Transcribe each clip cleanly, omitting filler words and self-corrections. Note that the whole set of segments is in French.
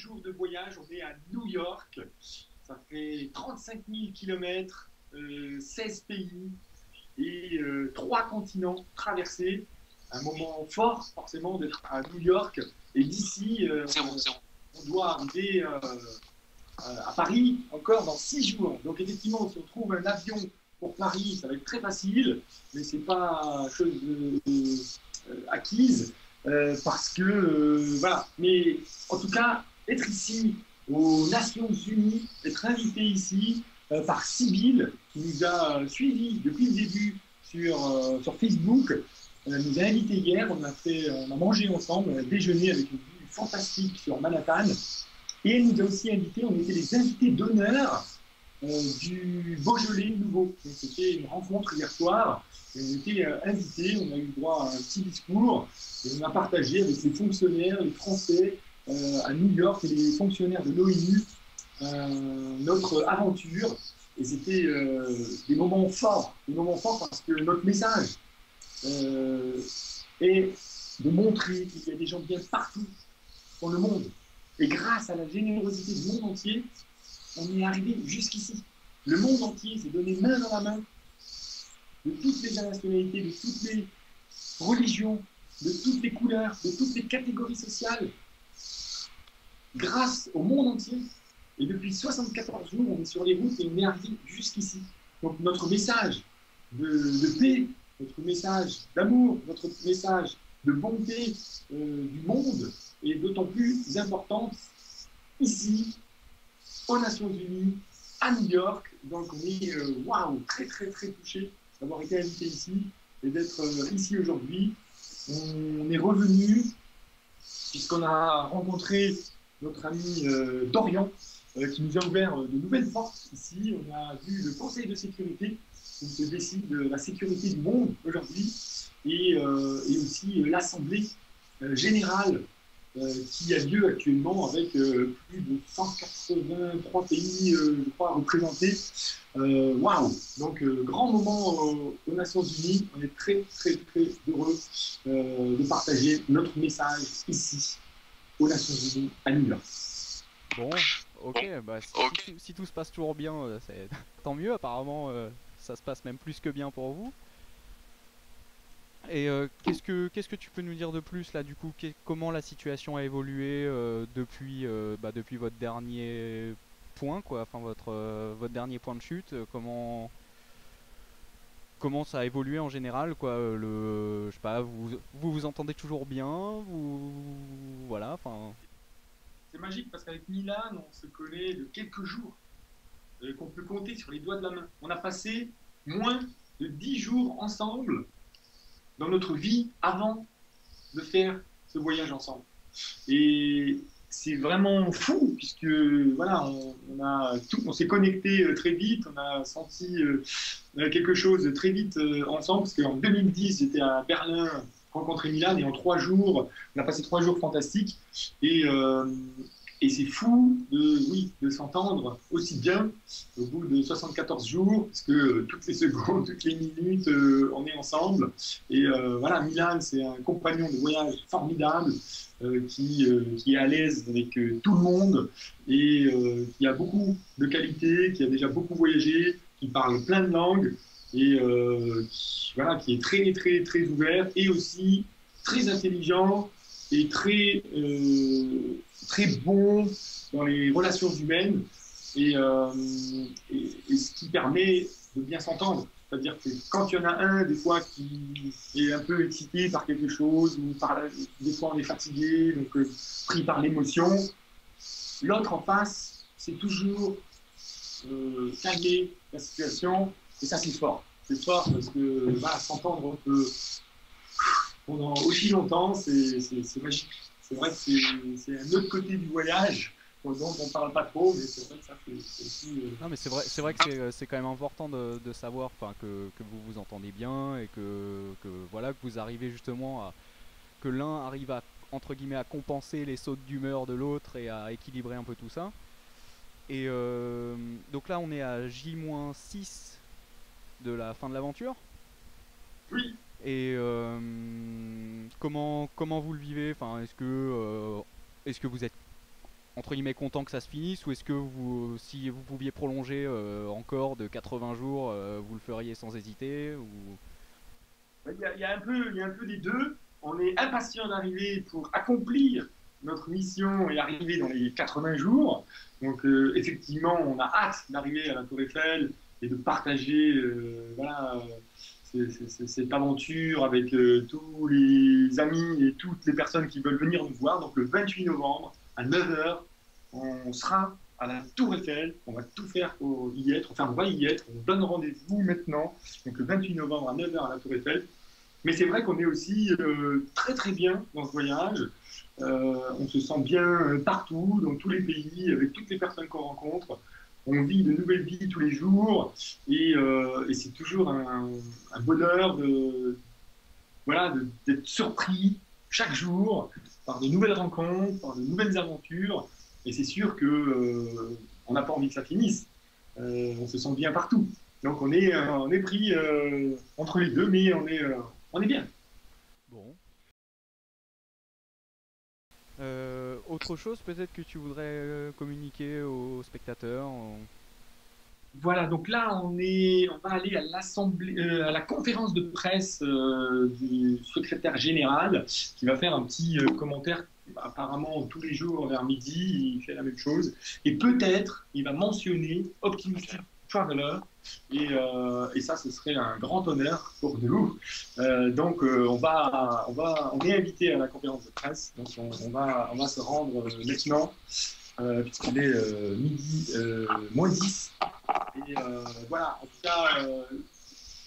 jours de voyage. On est à New York. Ça fait 35 000 kilomètres, 16 pays et 3 continents traversés. Un moment fort, forcément, d'être à New York. Et d'ici, on doit arriver à Paris encore dans 6 jours. Donc effectivement, si on trouve un avion pour Paris, ça va être très facile, mais c'est pas chose acquise parce que voilà. Mais en tout cas, être ici aux Nations Unies, être invité ici par Sybille, qui nous a suivis depuis le début sur Facebook. Elle nous a invités hier, on a mangé ensemble, on a déjeuné avec une vue fantastique sur Manhattan. Et elle nous a aussi invités, on était les invités d'honneur du Beaujolais nouveau. C'était une rencontre hier soir. Et on était invités, on a eu droit à un petit discours et on a partagé avec les fonctionnaires, les Français à New York et les fonctionnaires de l'ONU notre aventure. Et c'était des moments forts parce que notre message euh, est de montrer qu'il y a des gens bien partout dans le monde. Et grâce à la générosité du monde entier, on est arrivé jusqu'ici. Le monde entier s'est donné main dans la main de toutes les nationalités, de toutes les religions, de toutes les couleurs, de toutes les catégories sociales, grâce au monde entier. Et depuis 74 jours, on est sur les routes et on est arrivé jusqu'ici. Donc notre message de paix, notre message d'amour, notre message de bonté du monde est d'autant plus importante ici, aux Nations Unies, à New York. Donc on est waouh, très très très touché d'avoir été invité ici et d'être ici aujourd'hui. On est revenu puisqu'on a rencontré notre ami Dorian qui nous a ouvert de nouvelles portes ici. On a vu le Conseil de sécurité qui se décide de la sécurité du monde aujourd'hui et aussi l'Assemblée générale qui a lieu actuellement avec plus de 183 pays, je crois, représentés. Waouh! Donc, grand moment aux Nations Unies. On est très, très, très heureux de partager notre message ici, aux Nations Unies, à New York. Bon, ok, bah si tout se passe toujours bien, tant mieux, apparemment ça se passe même plus que bien pour vous. Et qu'est-ce que tu peux nous dire de plus là du coup comment la situation a évolué depuis votre dernier point quoi, enfin votre dernier point de chute, comment ça a évolué en général quoi, je sais pas, vous entendez toujours bien, voilà, enfin. C'est magique parce qu'avec Milan, on se connaît de quelques jours, qu'on peut compter sur les doigts de la main. On a passé moins de 10 jours ensemble dans notre vie avant de faire ce voyage ensemble. Et c'est vraiment fou puisque voilà, on s'est connecté très vite, on a senti quelque chose très vite ensemble parce qu'en 2010 j'étais à Berlin rencontrer Milan et en 3 jours, on a passé 3 jours fantastiques et et c'est fou oui, de s'entendre aussi bien au bout de 74 jours, parce que toutes les secondes, toutes les minutes, on est ensemble. Et voilà, Milan, c'est un compagnon de voyage formidable qui est à l'aise avec tout le monde et qui a beaucoup de qualités, qui a déjà beaucoup voyagé, qui parle plein de langues et voilà, qui est très, très, très ouvert et aussi très intelligent et très bon dans les relations humaines et ce qui permet de bien s'entendre. C'est-à-dire que quand il y en a un, des fois, qui est un peu excité par quelque chose, ou des fois on est fatigué, donc pris par l'émotion, l'autre en face, c'est toujours calmer la situation, et ça c'est fort. C'est fort parce que voilà, s'entendre pendant aussi longtemps, c'est magique. C'est vrai que c'est un autre côté du voyage dont on ne parle pas trop, mais c'est vrai que ça c'est aussi. Non mais c'est vrai que c'est quand même important de savoir, enfin, que vous vous entendez bien et que voilà, que vous arrivez justement à que l'un arrive à, entre guillemets, à compenser les sautes d'humeur de l'autre et à équilibrer un peu tout ça. Et donc là on est à J-6 de la fin de l'aventure. Oui, Et comment vous le vivez, enfin, est-ce que vous êtes entre guillemets content que ça se finisse, ou est-ce que vous, si vous pouviez prolonger encore de 80 jours, vous le feriez sans hésiter ou... Il y a un peu des deux. On est impatient d'arriver pour accomplir notre mission et arriver dans les 80 jours. Donc, effectivement, on a hâte d'arriver à la Tour Eiffel et de partager voilà, cette aventure avec tous les amis et toutes les personnes qui veulent venir nous voir. Donc, le 28 novembre, à 9 heures, on sera à la Tour Eiffel. On va tout faire pour y être. Enfin, on va y être. On donne rendez-vous maintenant. Donc, le 28 novembre à 9 heures à la Tour Eiffel. Mais c'est vrai qu'on est aussi très très bien dans ce voyage. On se sent bien partout, dans tous les pays, avec toutes les personnes qu'on rencontre. On vit de nouvelles vies tous les jours et c'est toujours un bonheur voilà, d'être surpris chaque jour par de nouvelles rencontres, par de nouvelles aventures. Et c'est sûr qu'on n'a pas envie que ça finisse. On se sent bien partout. Donc on est pris entre les deux, mais on est bien. Bon. Autre chose peut-être que tu voudrais communiquer aux spectateurs Voilà, donc là on va aller à à la conférence de presse du secrétaire général qui va faire un petit commentaire. Apparemment tous les jours vers midi, il fait la même chose. Et peut-être il va mentionner Optimistic Traveler. Et ça, ce serait un grand honneur pour nous. Donc, on est invité à la conférence de presse. Donc, on va se rendre maintenant, puisqu'il est midi moins 10. Et voilà, en tout cas,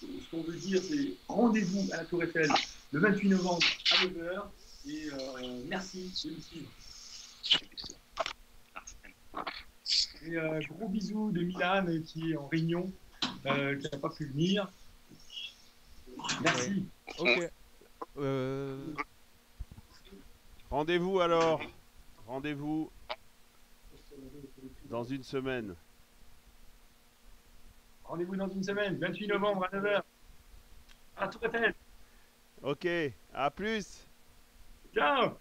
ce qu'on veut dire, c'est rendez-vous à la Tour Eiffel le 28 novembre à 9 heures. Et merci de nous suivre. Et gros bisous de Milan qui est en réunion, qui n'a pas pu venir. Merci. Ok. Rendez-vous alors. Rendez-vous dans une semaine. Rendez-vous dans une semaine, 28 novembre à 9 heures. À la Tour Eiffel. Ok, à plus. Ciao.